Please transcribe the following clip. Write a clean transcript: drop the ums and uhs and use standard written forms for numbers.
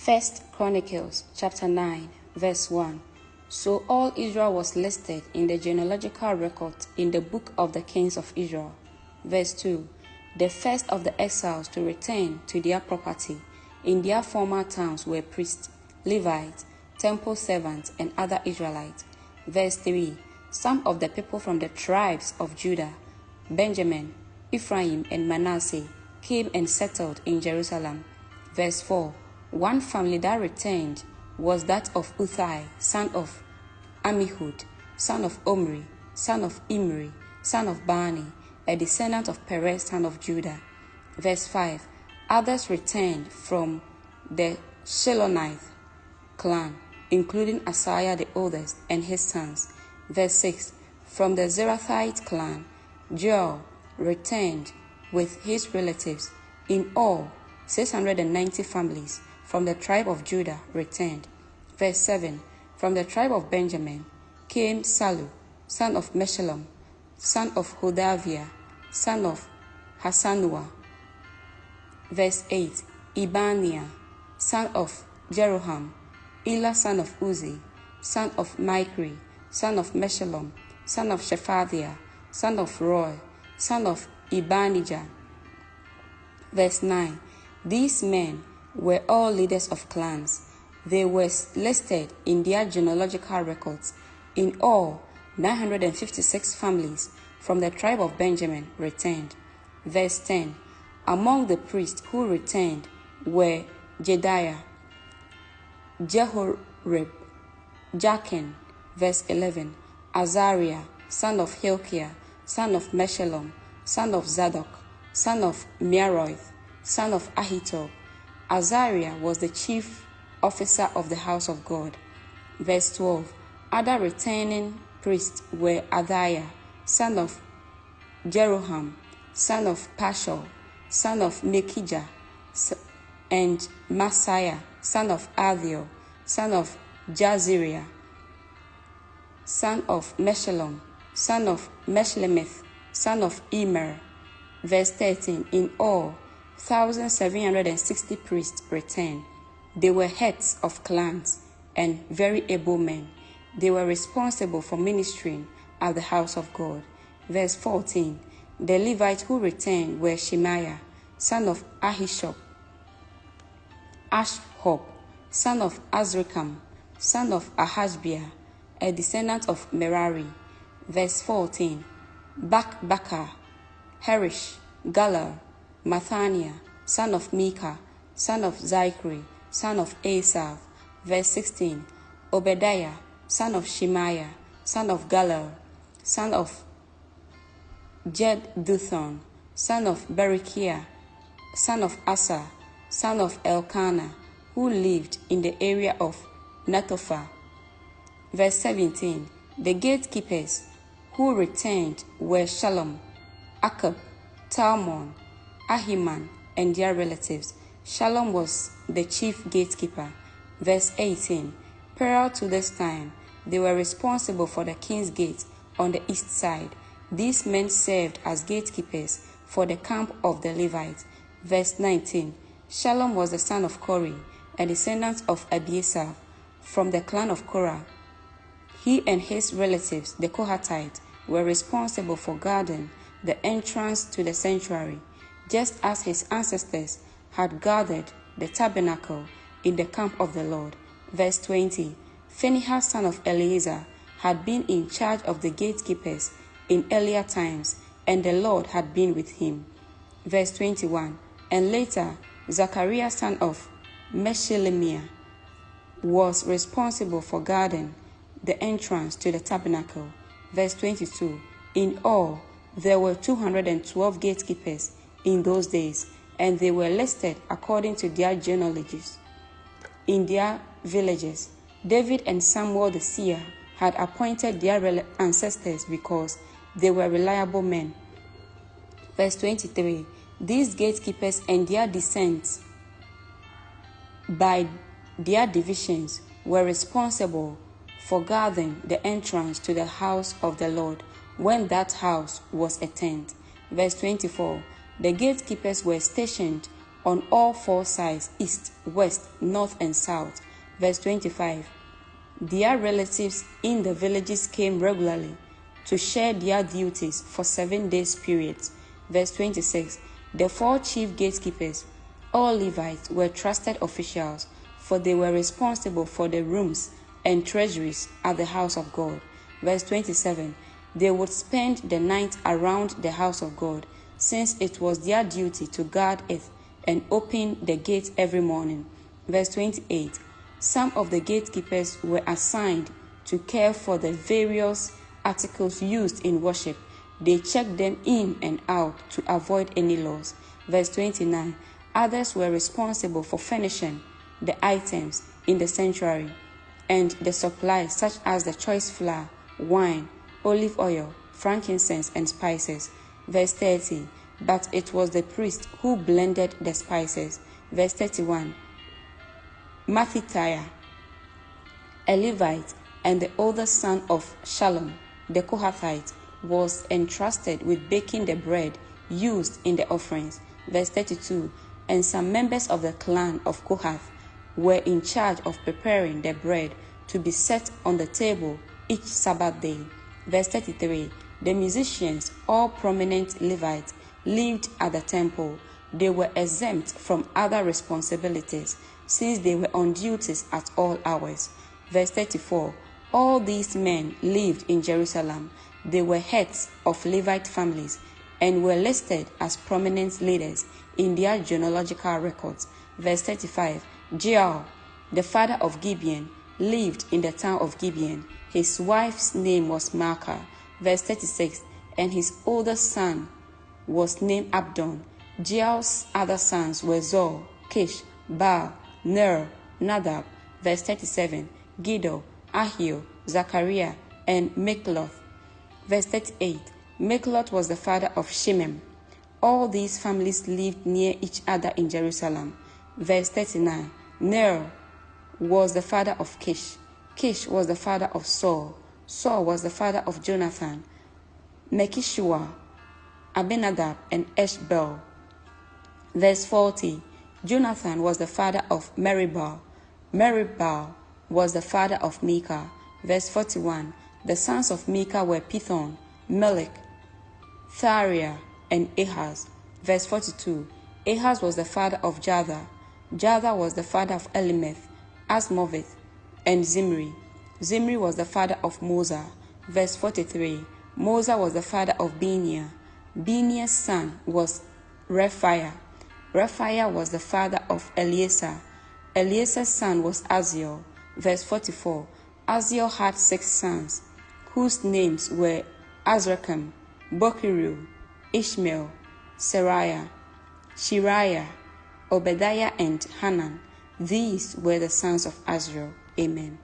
First Chronicles chapter 9, verse 1. So all Israel was listed in the genealogical record in the book of the kings of Israel. Verse 2. The first of the exiles to return to their property in their former towns were priests, Levites, temple servants, and other Israelites. Verse 3. Some of the people from the tribes of Judah, Benjamin, Ephraim, and Manasseh came and settled in Jerusalem. Verse 4. One family that returned was that of Uthai, son of Ammihud, son of Omri, son of Imri, son of Bani, a descendant of Perez, son of Judah. Verse 5. Others returned from the Shilonite clan, including Asaiah the oldest and his sons. Verse 6. From the Zerathite clan, Joel returned with his relatives. In all, 690 families from the tribe of Judah returned. Verse 7. From the tribe of Benjamin came Salu, son of Meshullam, son of Hodaviah, son of Hasanua. Verse 8. Ibaniah, son of Jeroham, Elah, son of Uzi, son of Micri, son of Meshullam, son of Shephatiah, son of Roy, son of Ibanijah. Verse 9. These men were all leaders of clans. They were listed in their genealogical records. In all, 956 families from the tribe of Benjamin returned. Verse 10. Among the priests who returned were Jedaiah, Jehorib, Jachin. Verse 11. Azariah, son of Hilkiah, son of Meshullam, son of Zadok, son of Meroith, son of Ahitub. Azariah was the chief officer of the house of God. Verse 12. Other returning priests were Adaiah, son of Jeroham, son of Pashur, son of Mekijah, and Messiah, son of Aviel, son of Jaziriah, son of Meshullam, son of Meshlemith, son of Immer. Verse 13. In all, 1,760 priests returned. They were heads of clans and very able men. They were responsible for ministering at the house of God. Verse 14. The Levites who returned were Shemaiah, son of Ahishub, Ashhob, son of Azrikam, son of Ahasbiah, a descendant of Merari. Verse 14. Bakbakar, Herish, Galal, Mathaniah, son of Micah, son of Zikri, son of Asaph. Verse 16. Obadiah, son of Shemaiah, son of Galal, son of Jeduthun, son of Berechiah, son of Asa, son of Elkanah, who lived in the area of Netophah. Verse 17. The gatekeepers who returned were Shalom, Akab, Talmon, Ahiman, and their relatives. Shalom was the chief gatekeeper. Verse 18. Prior to this time, they were responsible for the king's gate on the east side. These men served as gatekeepers for the camp of the Levites. Verse 19. Shalom was the son of Kori, a descendant of Abiesah, from the clan of Korah. He and his relatives, the Kohathites, were responsible for guarding the entrance to the sanctuary, just as his ancestors had guarded the tabernacle in the camp of the Lord. Verse 20. Phinehas, son of Eleazar, had been in charge of the gatekeepers in earlier times, and the Lord had been with him. Verse 21. And later, Zachariah, son of Meshelemiah, was responsible for guarding the entrance to the tabernacle. Verse 22. In all, there were 212 gatekeepers in those days, and they were listed according to their genealogies in their villages. David and Samuel the seer had appointed their ancestors because they were reliable men. Verse 23. These gatekeepers and their descendants by their divisions were responsible for guarding the entrance to the house of the Lord when that house was a tent. Verse 24. The gatekeepers were stationed on all four sides, east, west, north, and south. Verse 25. Their relatives in the villages came regularly to share their duties for 7 days periods. Verse 26. The 4 chief gatekeepers, all Levites, were trusted officials, for they were responsible for the rooms and treasuries at the house of God. Verse 27. They would spend the night around the house of God, since it was their duty to guard it and open the gate every morning. Verse 28. Some of the gatekeepers were assigned to care for the various articles used in worship. They checked them in and out to avoid any loss. Verse 29. Others were responsible for furnishing the items in the sanctuary and the supplies such as the choice flour, wine, olive oil, frankincense, and spices. Verse 30. But it was the priest who blended the spices. Verse 31. Mattithiah, a Levite and the older son of Shalom, the Kohathite, was entrusted with baking the bread used in the offerings. Verse 32. And some members of the clan of Kohath were in charge of preparing the bread to be set on the table each Sabbath day. Verse 33. The musicians, all prominent Levites, lived at the temple. They were exempt from other responsibilities, since they were on duties at all hours. Verse 34. All these men lived in Jerusalem. They were heads of Levite families and were listed as prominent leaders in their genealogical records. Verse 35. Jeiel, the father of Gibeon, lived in the town of Gibeon. His wife's name was Maacah. Verse 36. And his older son was named Abdon. Jeiel's other sons were Zor, Kish, Baal, Ner, Nadab. Verse 37. Giddo, Ahio, Zachariah, and Mikloth. Verse 38. Mikloth was the father of Shimem. All these families lived near each other in Jerusalem. Verse 39. Ner was the father of Kish. Kish was the father of Saul. Saul was the father of Jonathan, Mekishua, Abinadab, and Eshbel. Verse 40. Jonathan was the father of Meribal. Meribal was the father of Micah. Verse 41. The sons of Micah were Pithon, Melech, Thariah, and Ahaz. Verse 42. Ahaz was the father of Jatha. Jatha was the father of Elimeth, Asmoveth, and Zimri. Zimri was the father of Moza. Verse 43. Moza was the father of Benia. Benia's son was Rephaiah. Rephaiah was the father of Eleazar. Eleazar's son was Aziel. Verse 44. Aziel had 6 sons, whose names were Azrikam, Bokiru, Ishmael, Seraiah, Shiriah, Obadiah, and Hanan. These were the sons of Azriel. Amen.